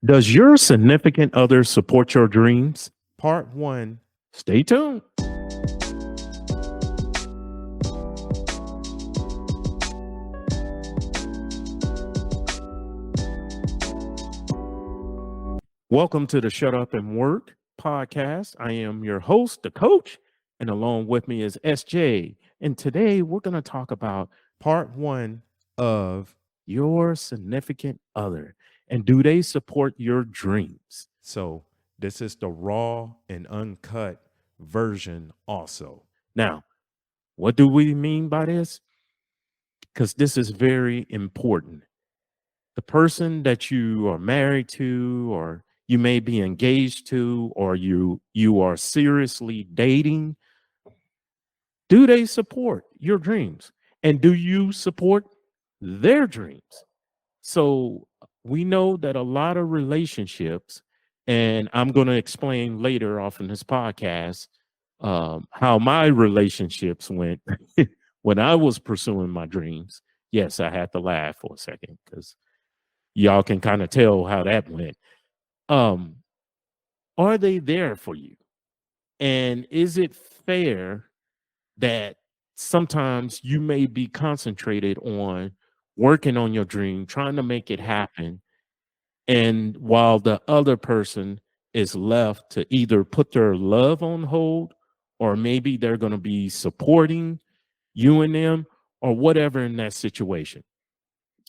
Does your significant other support your dreams? Part one. Stay tuned. Welcome to the Shut Up and Work podcast. I am your host, the coach, and along with me is SJ. And today we're going to talk about part one of your significant other. And do they support your dreams? So, this is the raw and uncut version, also. Now, what do we mean by this? Because this is very important. The person that you are married to, or you may be engaged to, or you are seriously dating, do they support your dreams? And do you support their dreams? So we know that a lot of relationships, and I'm going to explain later off in this podcast how my relationships went when I was pursuing my dreams. Yes, I had to laugh for a second because y'all can kind of tell how that went. Um, are they there for you? And is it fair that sometimes you may be concentrated on working on your dream, trying to make it happen, and while the other person is left to either put their love on hold, or maybe they're going to be supporting you and them, or whatever in that situation?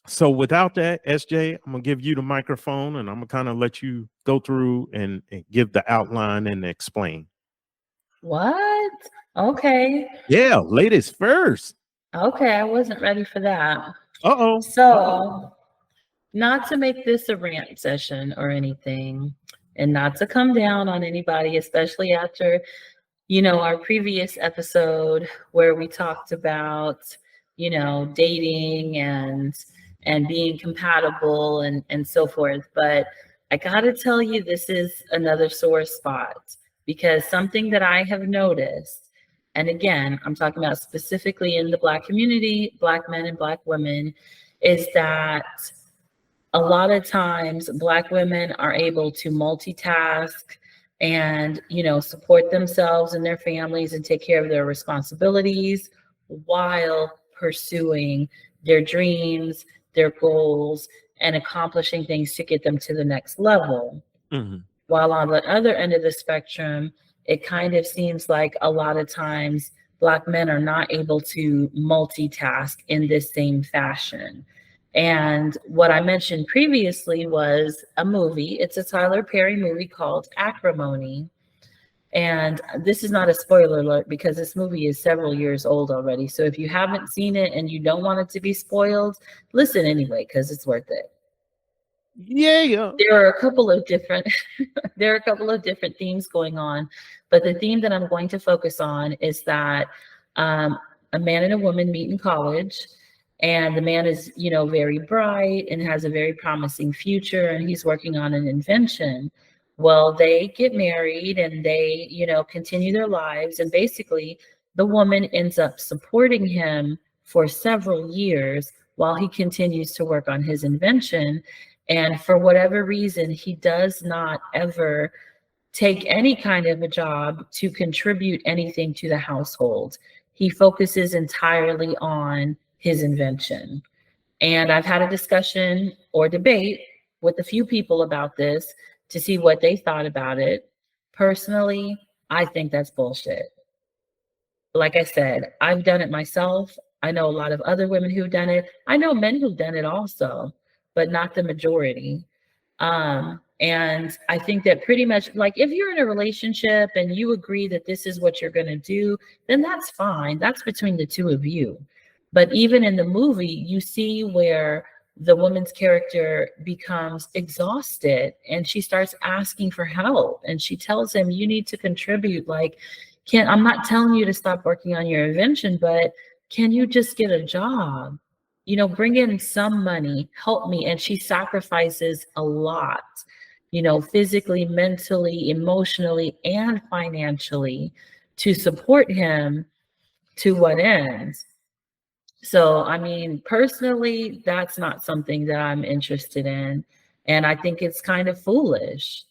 So without that, SJ, I'm gonna give you the microphone and I'm gonna kind of let you go through and give the outline and explain. What? Okay. Yeah, ladies first. Okay, I wasn't ready for that. Uh-oh. So, not to make this a rant session or anything, and not to come down on anybody, especially after, our previous episode where we talked about, dating and being compatible and so forth. But I gotta tell you, this is another sore spot because something that I have noticed, and again, I'm talking about specifically in the Black community, Black men and Black women, is that a lot of times Black women are able to multitask and, support themselves and their families and take care of their responsibilities while pursuing their dreams, their goals, and accomplishing things to get them to the next level. Mhm. While on the other end of the spectrum, it kind of seems like a lot of times Black men are not able to multitask in this same fashion. And what I mentioned previously was a movie. It's a Tyler Perry movie called Acrimony. And this is not a spoiler alert because this movie is several years old already. So if you haven't seen it and you don't want it to be spoiled, listen anyway, because it's worth it. Yeah. There are a couple of different themes going on, but the theme that I'm going to focus on is that a man and a woman meet in college, and the man is, very bright and has a very promising future, and he's working on an invention. Well, they get married and they, continue their lives, and basically the woman ends up supporting him for several years while he continues to work on his invention. And for whatever reason, he does not ever take any kind of a job to contribute anything to the household. He focuses entirely on his invention. And I've had a discussion or debate with a few people about this to see what they thought about it. Personally, I think that's bullshit. Like I said, I've done it myself. I know a lot of other women who've done it. I know men who've done it also, but not the majority. And I think that pretty much, like, if you're in a relationship and you agree that this is what you're going to do, then that's fine. That's between the two of you. But even in the movie, you see where the woman's character becomes exhausted and she starts asking for help, and she tells him, you need to contribute. Like, I'm not telling you to stop working on your invention, but can you just get a job? Bring in some money, help me. And she sacrifices a lot, physically, mentally, emotionally, and financially to support him. To what end? So, I mean, personally, that's not something that I'm interested in. And I think it's kind of foolish.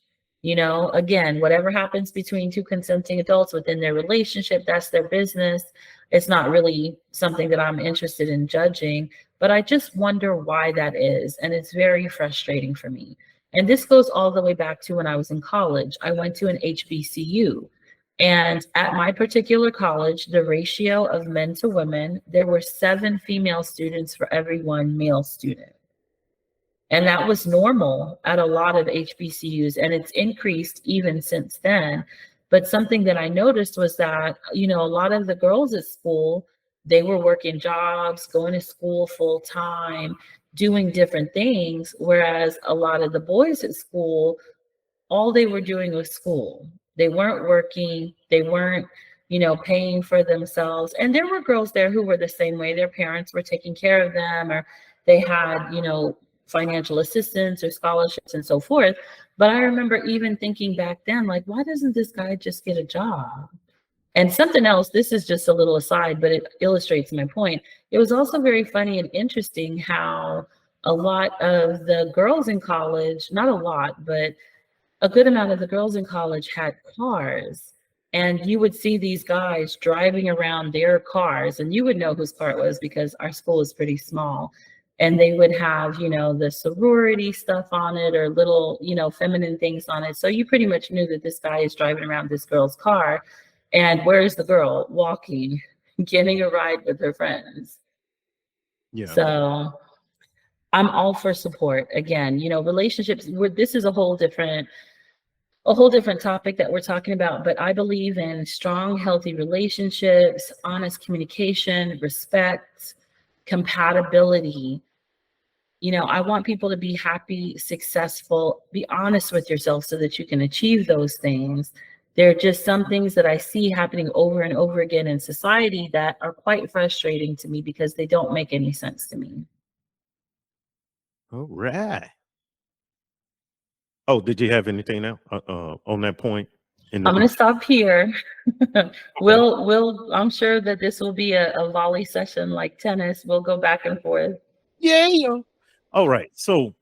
You know, again, whatever happens between two consenting adults within their relationship, that's their business. It's not really something that I'm interested in judging, but I just wonder why that is. And it's very frustrating for me. And this goes all the way back to when I was in college. I went to an HBCU. And at my particular college, the ratio of men to women, there were 7 female students for every 1 male student. And that was normal at a lot of HBCUs, and it's increased even since then. But something that I noticed was that, you know, a lot of the girls at school, they were working jobs, going to school full time, doing different things, whereas a lot of the boys at school, all they were doing was school. They weren't working, they weren't, you know, paying for themselves. And there were girls there who were the same way. Their parents were taking care of them, or they had, you know, financial assistance or scholarships and so forth. But I remember even thinking back then, like, why doesn't this guy just get a job? And something else, this is just a little aside, but it illustrates my point. It was also very funny and interesting how a lot of the girls in college, not a lot, but a good amount of the girls in college had cars. And you would see these guys driving around their cars, and you would know whose car it was because our school is pretty small. And they would have, you know, the sorority stuff on it or little, you know, feminine things on it. So you pretty much knew that this guy is driving around this girl's car. And where's the girl? Walking, getting a ride with her friends. Yeah. So I'm all for support. Again, you know, relationships, this is a whole different topic that we're talking about, but I believe in strong, healthy relationships, honest communication, respect, compatibility. You know, I want people to be happy, successful, be honest with yourself so that you can achieve those things. There are just some things that I see happening over and over again in society that are quite frustrating to me because they don't make any sense to me. All right. Oh, did you have anything else on that point? In I'm the going to stop here. okay. I'm sure that this will be a volley session like tennis. We'll go back and forth. Yeah. All right. So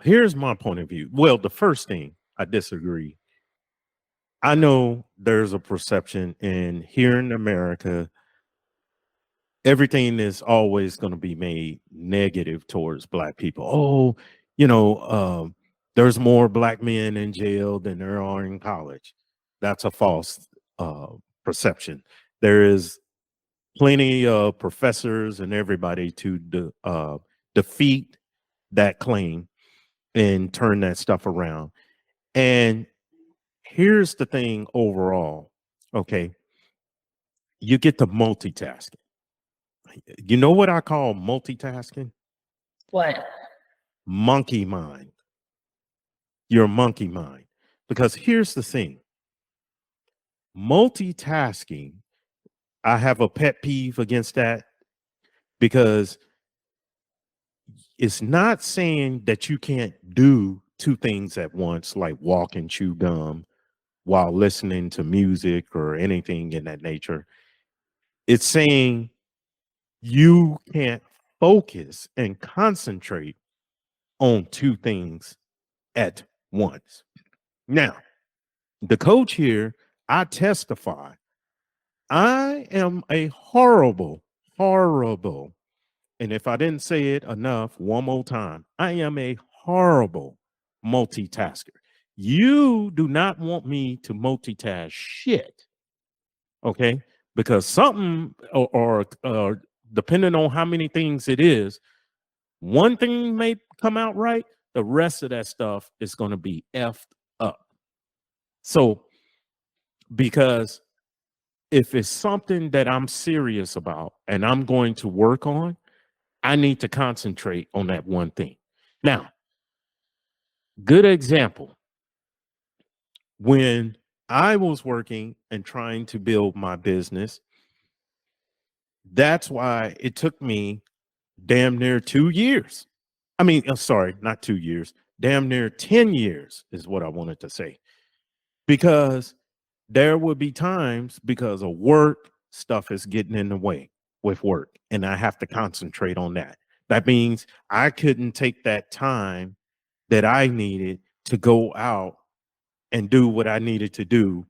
here's my point of view. Well, the first thing I disagree. I know there's a perception in here in America, everything is always going to be made negative towards black people. Oh, you know, there's more black men in jail than there are in college. That's a false uh, perception. There is plenty of professors and everybody to defeat that claim and turn that stuff around. And here's the thing overall, okay, you get to multitasking. You know what I call multitasking? What? Monkey mind. Your monkey mind. Because here's the thing, multitasking, I have a pet peeve against that because it's not saying that you can't do 2 things at once, like walk and chew gum while listening to music or anything in that nature. It's saying you can't focus and concentrate on 2 things at once. Now, the coach here, I testify, I am a horrible, horrible, and if I didn't say it enough, one more time, I am a horrible multitasker. You do not want me to multitask shit, okay? Because something, or depending on how many things it is, one thing may come out right, the rest of that stuff is going to be effed up. So, because if it's something that I'm serious about and I'm going to work on, I need to concentrate on that one thing. Now, good example. When I was working and trying to build my business, that's why it took me damn near 2 years. I mean, sorry, not 2 years, damn near 10 years is what I wanted to say. Because there would be times because of work, stuff is getting in the way with work, and I have to concentrate on that. That means I couldn't take that time that I needed to go out and do what I needed to do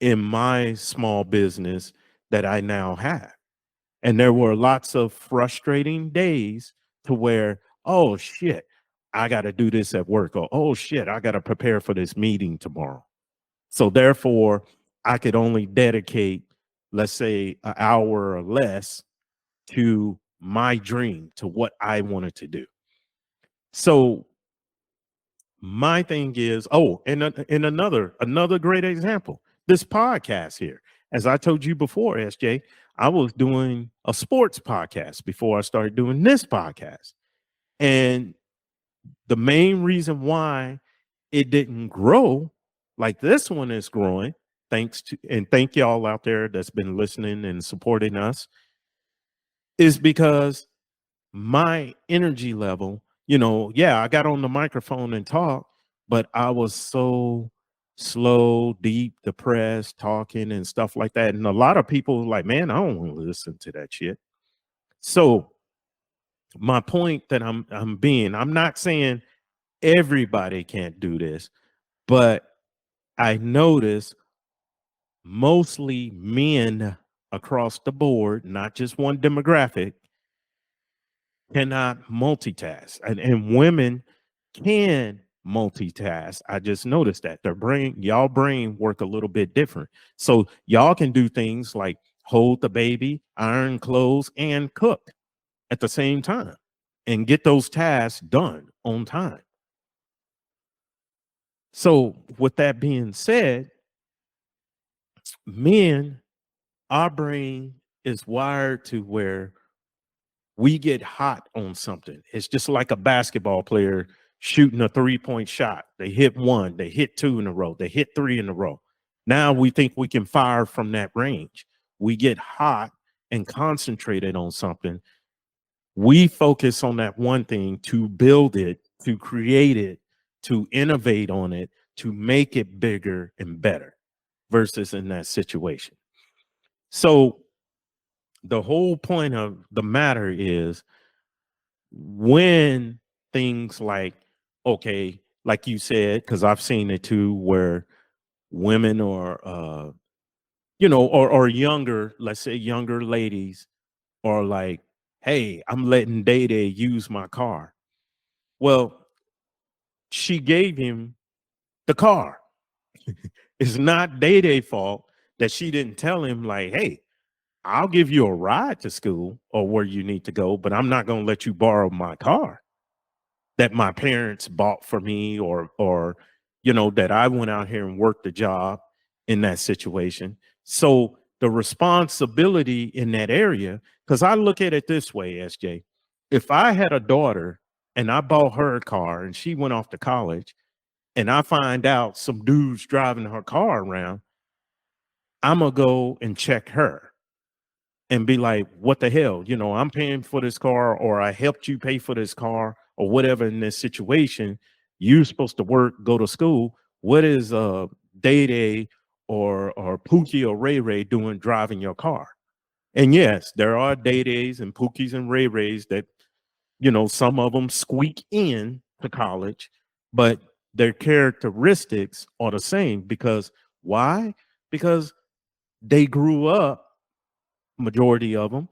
in my small business that I now have. And there were lots of frustrating days to where, oh shit, I got to do this at work, or oh shit, I got to prepare for this meeting tomorrow. So therefore, I could only dedicate, let's say, an hour or less to my dream, to what I wanted to do. So my thing is, oh, and another great example, this podcast here. As I told you before, SJ, I was doing a sports podcast before I started doing this podcast. And the main reason why it didn't grow like this one is growing, thanks to, and thank y'all out there that's been listening and supporting us, is because my energy level, yeah, I got on the microphone and talk, but I was so slow, deep, depressed, talking and stuff like that. And a lot of people were like, man, I don't want to listen to that shit. So my point that I'm not saying everybody can't do this, but I notice mostly men across the board, not just one demographic, cannot multitask. And women can multitask. I just noticed that y'all brain work a little bit different. So y'all can do things like hold the baby, iron clothes, and cook at the same time and get those tasks done on time. So with that being said, men, our brain is wired to where we get hot on something. It's just like a basketball player shooting a 3-point shot. They hit one, they hit two in a row, they hit three in a row. Now we think we can fire from that range. We get hot and concentrated on something. We focus on that one thing to build it, to create it, to innovate on it, to make it bigger and better versus in that situation. So the whole point of the matter is when things like, okay, like you said, because I've seen it too, where women or younger, let's say younger ladies are like, hey, I'm letting Day Day use my car. Well, she gave him the car. It's not Day Day fault that she didn't tell him, like, hey, I'll give you a ride to school or where you need to go, but I'm not going to let you borrow my car that my parents bought for me, or that I went out here and worked the job in that situation. So the responsibility in that area, because I look at it this way, SJ, if I had a daughter and I bought her a car and she went off to college and I find out some dudes driving her car around, I'm gonna go and check her and be like, what the hell? I'm paying for this car, or I helped you pay for this car, or whatever in this situation. You're supposed to work, go to school. What is Day Day or Pookie or Ray Ray doing driving your car? And yes, there are Day Days and Pookies and Ray Rays that, some of them squeak in to college, but their characteristics are the same. Because why? Because they grew up, majority of them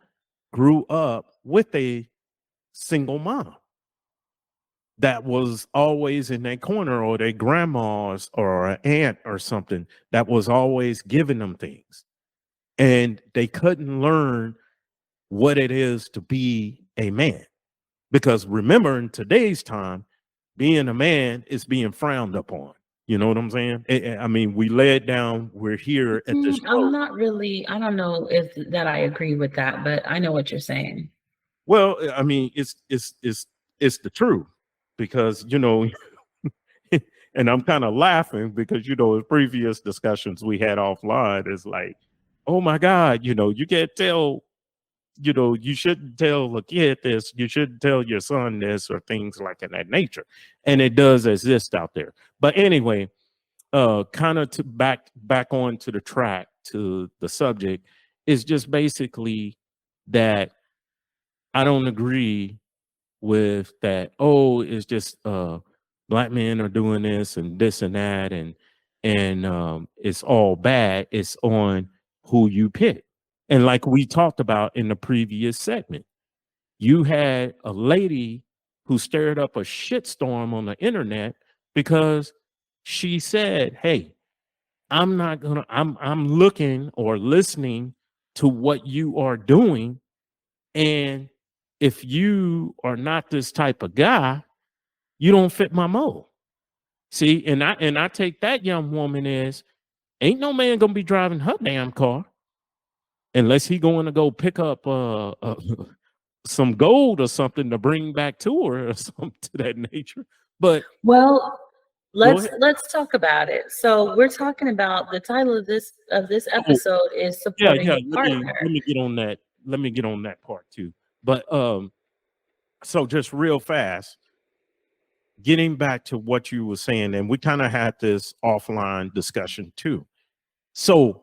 grew up with a single mom that was always in their corner, or their grandma's or an aunt or something that was always giving them things. And they couldn't learn what it is to be a man. Because remember, in today's time, being a man is being frowned upon. You know what I'm saying? I mean, we lay it down. We're here at this I'm show. not really, I don't know if that I agree with that, but I know what you're saying. Well, I mean, it's the truth, because and I'm kind of laughing because in previous discussions we had offline, is like, oh my God, you can't tell, you shouldn't tell a kid this, you shouldn't tell your son this, or things like in that nature. And it does exist out there. But anyway, kind of to back on to the track, to the subject, is just basically that I don't agree with that. Oh, it's just black men are doing this and that, and it's all bad. It's on who you pick. And like we talked about in the previous segment, you had a lady who stirred up a shitstorm on the internet because she said, "Hey, I'm looking or listening to what you are doing, and if you are not this type of guy, you don't fit my mold." See, and I take that young woman as ain't no man gonna be driving her damn car unless he going to go pick up some gold or something to bring back to her or something to that nature. But Well, go let's ahead. let's talk about it. So we're talking about the title of this Oh, episode is yeah, supporting yeah. a partner. Let me get on that. Let me get on that part too. But so just real fast, getting back to what you were saying, and we kind of had this offline discussion too. So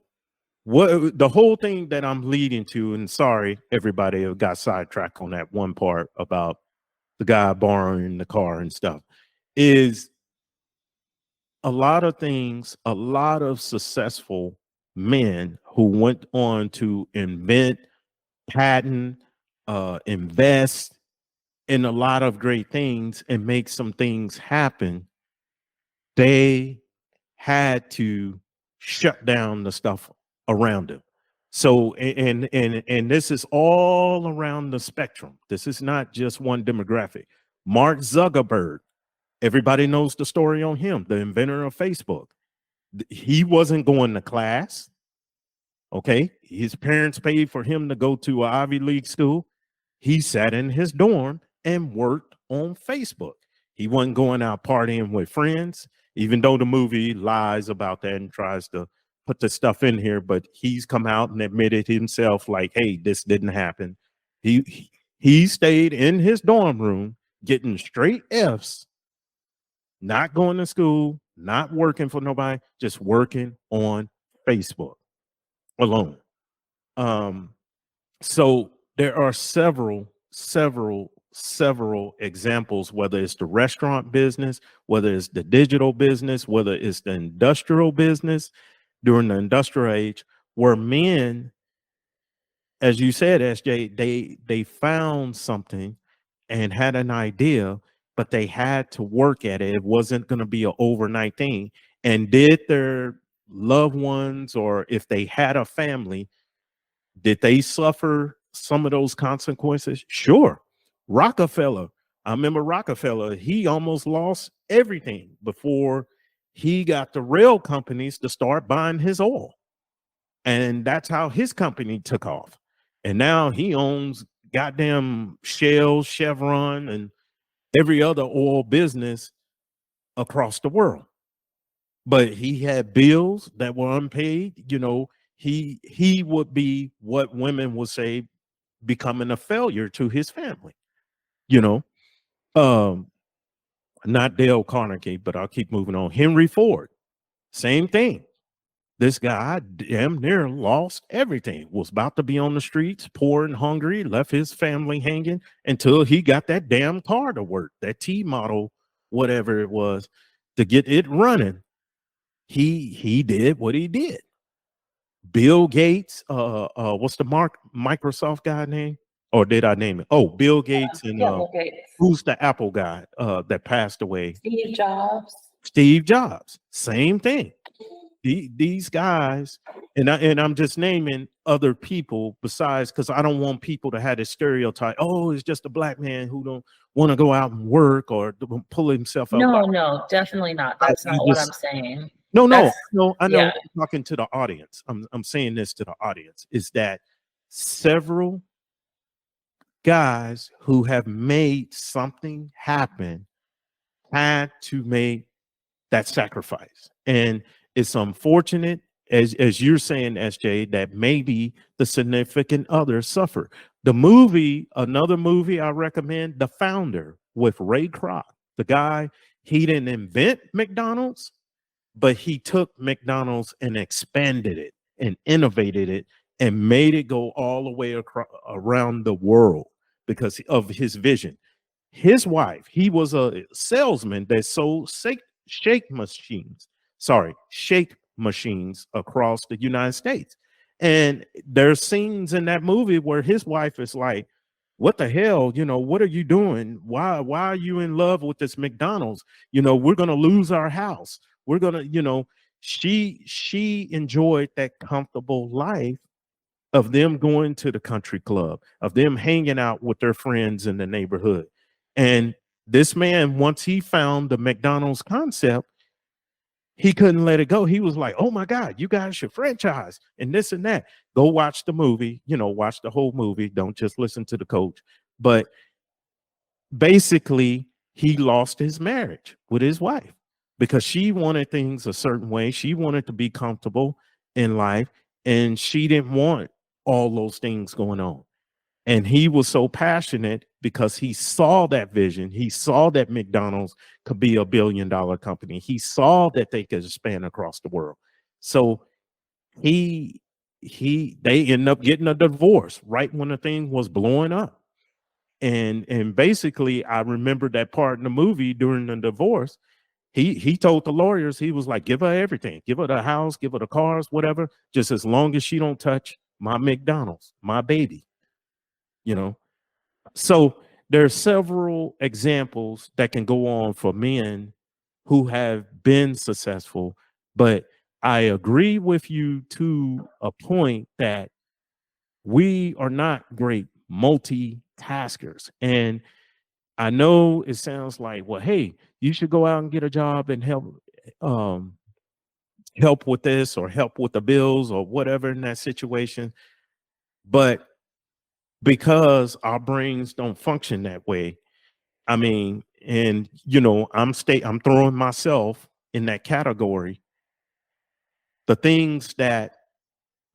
what the whole thing that I'm leading to, and sorry everybody got sidetracked on that one part about the guy borrowing the car and stuff, is a lot of things, a lot of successful men who went on to invent, patent, invest in a lot of great things and make some things happen, they had to shut down the stuff around them. So and this is all around the spectrum. This is not just one demographic. Mark Zuckerberg, everybody knows the story on him, the inventor of Facebook. He wasn't going to class. Okay. His parents paid for him to go to an Ivy League school. He sat in his dorm and worked on Facebook. He wasn't going out partying with friends, even though the movie lies about that and tries to put the stuff in here. But he's come out and admitted himself, like, hey, this didn't happen. He stayed in his dorm room getting straight F's, not going to school, not working for nobody, just working on Facebook alone. Um, so there are several examples, whether it's the restaurant business, whether it's the digital business, whether it's the industrial business during the industrial age, where men, as you said, SJ, they found something and had an idea, but they had to work at it. It wasn't going to be an overnight thing. And did their loved ones, or if they had a family, did they suffer some of those consequences? Sure. Rockefeller, I remember Rockefeller, he almost lost everything before he got the rail companies to start buying his oil. And that's how his company took off. And now he owns goddamn Shell, Chevron, and every other oil business across the world. But he had bills that were unpaid. You know, he would be what women would say becoming a failure to his family, you know. Um, Not Dale Carnegie, but I'll keep moving on. Henry Ford, same thing. This guy damn near lost everything, was about to be on the streets, poor and hungry, left his family hanging until he got that damn car to work, that T model, whatever it was, to get it running. He did what he did. Bill Gates, what's the Microsoft guy name? Or did I name it? Oh, Bill Gates and Yeah, Bill Gates. who's the Apple guy that passed away? Steve Jobs. Steve Jobs. Same thing. These guys, and I'm just naming other people besides, because I don't want people to have this stereotype. Oh, it's just a black man who don't want to go out and work or pull himself up. No, no, definitely not. That's I not what I'm just saying. no, That's no. I know. yeah. I'm talking to the audience. I'm saying this to the audience is that several guys who have made something happen had to make that sacrifice. And it's unfortunate, as you're saying, SJ, that maybe the significant other suffer. The movie, another movie I recommend, The Founder with Ray Kroc. The guy, he didn't invent McDonald's, but he took McDonald's and expanded it and innovated it and made it go all the way around the world because of his vision. his wife, he was a salesman that sold shake machines. Sorry, shake machines across the United States. And there's scenes in that movie where his wife is like, what the hell, what are you doing? Why are you in love with this McDonald's? We're going to lose our house. We're going to, she enjoyed that comfortable life of them going to the country club, of them hanging out with their friends in the neighborhood. And this man, once he found the McDonald's concept, he couldn't let it go. He was like, oh my God, you guys should franchise and this and that. Go watch the movie, watch the whole movie. Don't just listen to the coach. But basically, he lost his marriage with his wife because she wanted things a certain way. She wanted to be comfortable in life, and she didn't want all those things going on. And he was so passionate because he saw that vision. He saw that McDonald's could be $1 billion company. He saw that they could expand across the world. So he they ended up getting a divorce right when the thing was blowing up. And basically, I remember that part in the movie during the divorce. He told the lawyers, he was like, give her everything, give her the house, give her the cars, whatever, just as long as she don't touch my McDonald's, my baby, you know. So there are several examples that can go on for men who have been successful, but I agree with you to a point that we are not great multitaskers. And I know it sounds like, well, hey, you should go out and get a job and um, help with this or help with the bills or whatever in that situation. But because our brains don't function that way, I mean, and I'm throwing myself in that category. The things that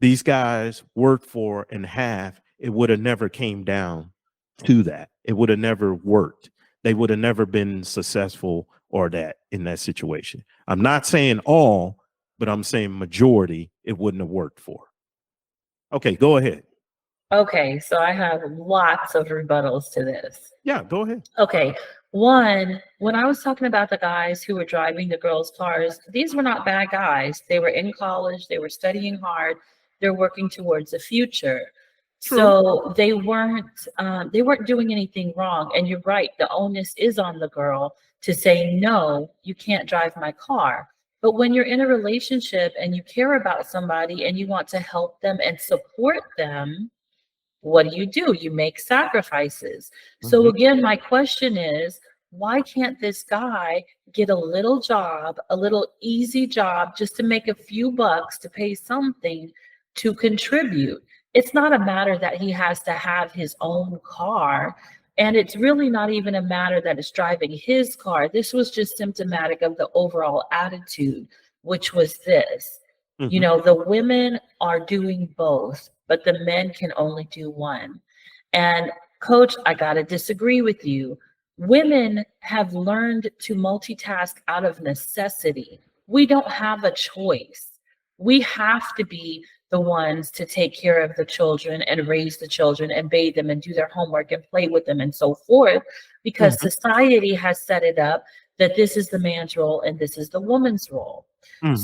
these guys work for and have, it would have never came down to that. It would have never worked. They would have never been successful or that in that situation. I'm not saying all, but I'm saying majority it wouldn't have worked for. Okay, go ahead. Okay, so I have lots of rebuttals to this. Yeah, go ahead. Okay, one, when I was talking about the guys who were driving the girls' cars, these were not bad guys. They were in college, they were studying hard, they're working towards a future. True. So they weren't doing anything wrong. And you're right, the onus is on the girl to say, no, you can't drive my car. But when you're in a relationship and you care about somebody and you want to help them and support them, what do? You make sacrifices. So again, my question is, why can't this guy get a little job, a little easy job, just to make a few bucks to pay something to contribute? It's not a matter that he has to have his own car. And it's really not even a matter that it's driving his car. This was just symptomatic of the overall attitude, which was this. You Mhm. know, the women are doing both, but the men can only do one. And coach, I got to disagree with you. Women have learned to multitask out of necessity. We don't have a choice. We have to be the ones to take care of the children and raise the children and bathe them and do their homework and play with them and so forth, because Mhm. society has set it up that this is the man's role and this is the woman's role. Mhm.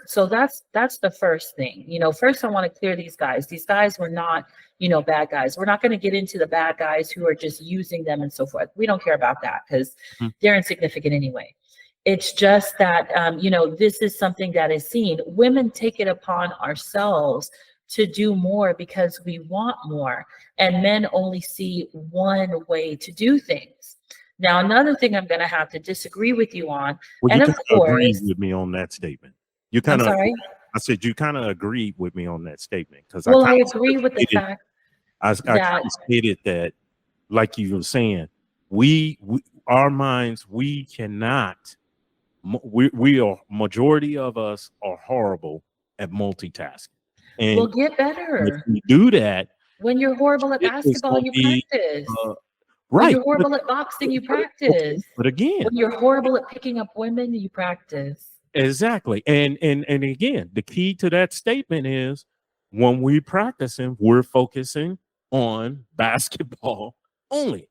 So that's the first thing. You know, first I want to clear these guys. These guys were not, bad guys. We're not going to get into the bad guys who are just using them and so forth. We don't care about that because Mhm. they're insignificant anyway. It's just that this is something that is seen. Women take it upon ourselves to do more because we want more, and men only see one way to do things. Now, another thing I'm going to have to disagree with you on, Well, you and of kind of agreed course, with me on that statement. You I'm kind of, sorry. I said you kind of agreed with me on that statement because I Well, I kind agree of with the stated, fact I kind that, of stated that, like you were saying, we our minds, we cannot. We are majority of us are horrible at multitasking, well, and get if better. we do that, When you're horrible at it is basketball, going to you be practice. uh, When right. you're horrible at boxing, you Okay, practice. but again, When you're horrible at picking up women, you practice. exactly. And again, the key to that statement is when we practicing, we're focusing on basketball only.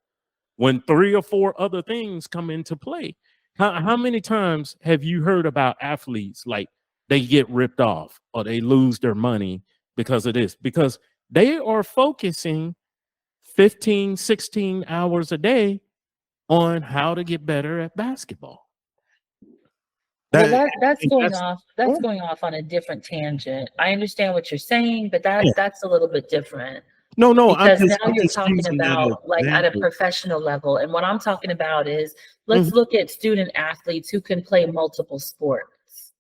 when 3 or 4 other things come into play. How many times have you heard about athletes like they get ripped off or they lose their money because of this? Because they are focusing 15, 16 hours a day on how to get better at basketball. Well, That that's and going that's off. That's normal. going off on a different tangent. I understand what you're saying, but Yeah. that's a little bit different No, because now I'm you're just talking using that about like at a example. professional level, and what I'm talking about is Mhm. let's look at student athletes who can play multiple sports.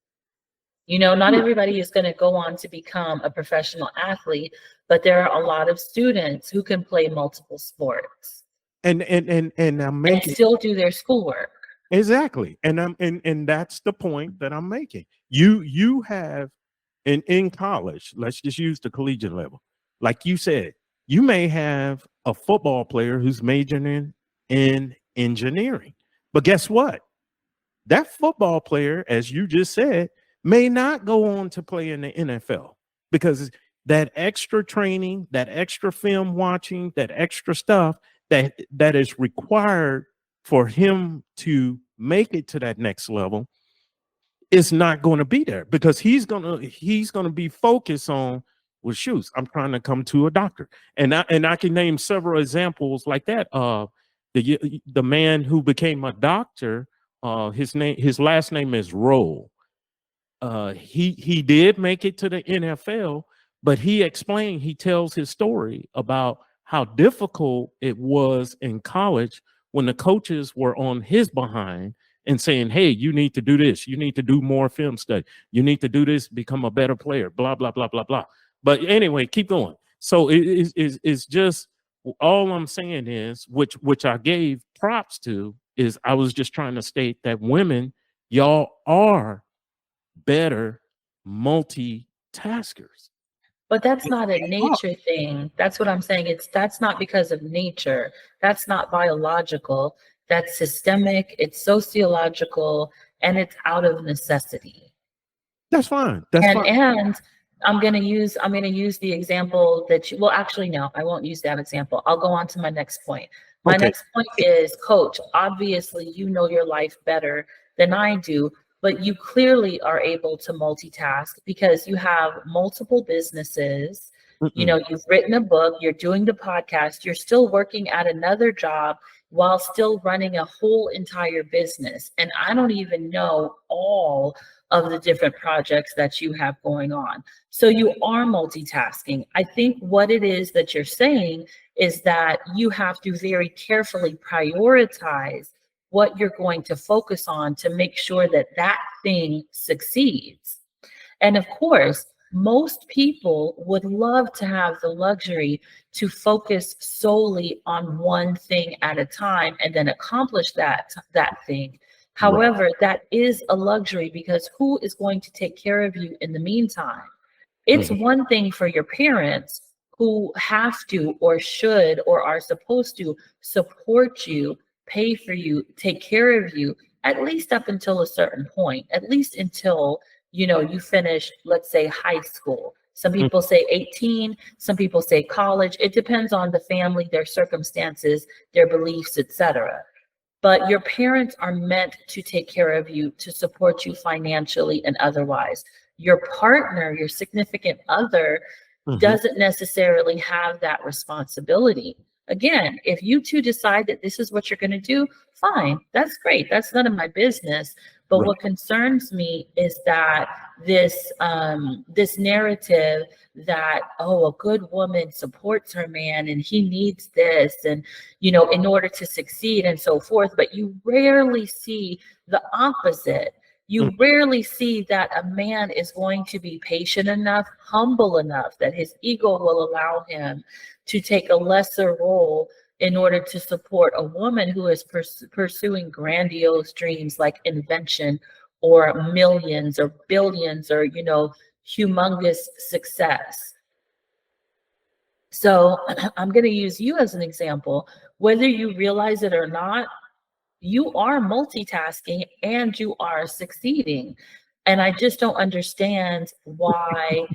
You know, not Yeah. everybody is going to go on to become a professional athlete, but there are a lot of students who can play multiple sports And I'm and making still do their schoolwork. exactly. And that's the point that I'm making. You have in college, let's just use the collegiate level. Like you said, you may have a football player who's majoring in engineering. But guess what? That football player, as you just said, may not go on to play in the NFL because that extra training, that extra film watching, that extra stuff that is required for him to make it to that next level is not going to be there because he's gonna be focused on well shoes. I'm trying to come to a doctor. And I can name several examples like that. The man who became a doctor, his last name is Roll. He did make it to the NFL, but he tells his story about how difficult it was in college when the coaches were on his behind and saying, "Hey, you need to do this. You need to do more film study. You need to do this, become a better player." Blah blah blah blah blah. But anyway, keep going. So it's just all I'm saying is, which I gave props to, is I was just trying to state that women, y'all are better multitaskers. But that's not a Y'all are. nature thing. That's what I'm saying. That's not because of nature. That's not biological. That's systemic, it's sociological, and it's out of necessity. That's fine. That's And fine. I'm gonna use the example that you well, actually, no, I won't use that example. I'll go on to my next point. My Okay. next point is, coach, obviously you know your life better than I do, but you clearly are able to multitask because you have multiple businesses. You Mm-mm. know, you've written a book, you're doing the podcast, you're still working at another job while still running a whole entire business. And I don't even know all of the different projects that you have going on. So you are multitasking. I think what it is that you're saying is that you have to very carefully prioritize what you're going to focus on to make sure that that thing succeeds. And of course, most people would love to have the luxury to focus solely on one thing at a time and then accomplish that thing. Right. However, that is a luxury because who is going to take care of you in the meantime? It's Mhm. one thing for your parents who have to or should or are supposed to support you, pay for you, take care of you, at least up until a certain point, at least until you finish, let's say, high school. Some Mm. people say 18, some people say college. It depends on the family, their circumstances, their beliefs, etc. But your parents are meant to take care of you, to support you financially and otherwise. Your partner, your significant other, Mhm. doesn't necessarily have that responsibility. Again, if you two decide that this is what you're going to do, fine, that's great. That's none of my business. But Right. what concerns me is that this narrative that, oh, a good woman supports her man and he needs this, and in order to succeed and so forth, but you rarely see the opposite. Mm. You rarely see that a man is going to be patient enough, humble enough, that his ego will allow him to take a lesser role in order to support a woman who is pursuing grandiose dreams like invention or millions or billions or, humongous success. So I'm going to use you as an example. Whether you realize it or not, you are multitasking and you are succeeding. And I just don't understand why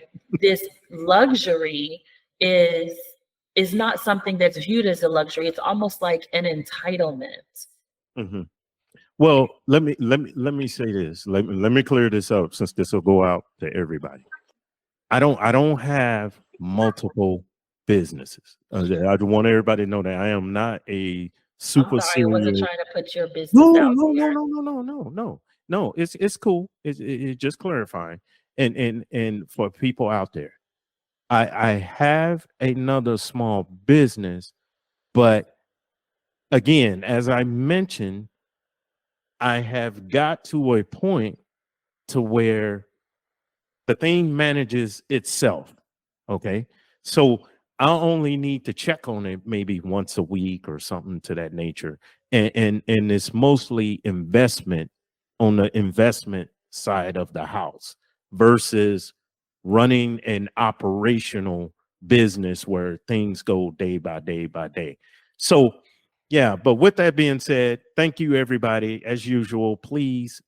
this luxury is is not something that's viewed as a luxury. It's almost like an entitlement. Hmm. Well, let me say this. Let me clear this up since this will go out to everybody. I don't have multiple businesses. I want everybody to know that I am not a I'm super sorry, I wasn't serious. trying to put your business No, out no, no, there. no, no, no, no, no, no. It's cool. It's just clarifying. And for people out there, I have another small business, but again, as I mentioned, I have got to a point to where the thing manages itself. Okay. So I only need to check on it maybe once a week or something to that nature. And it's mostly investment on the investment side of the house versus running an operational business where things go day by day by day. So yeah, but with that being said, thank you everybody. As usual, please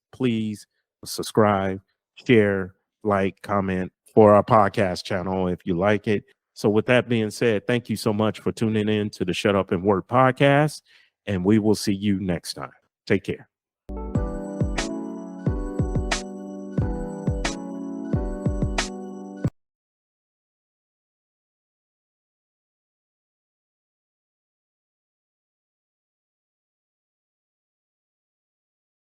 subscribe, share, like, comment for our podcast channel if you like it. So, with that being said, thank you so much for tuning in to the Shut Up and Work podcast, and we will see you next time. Take care.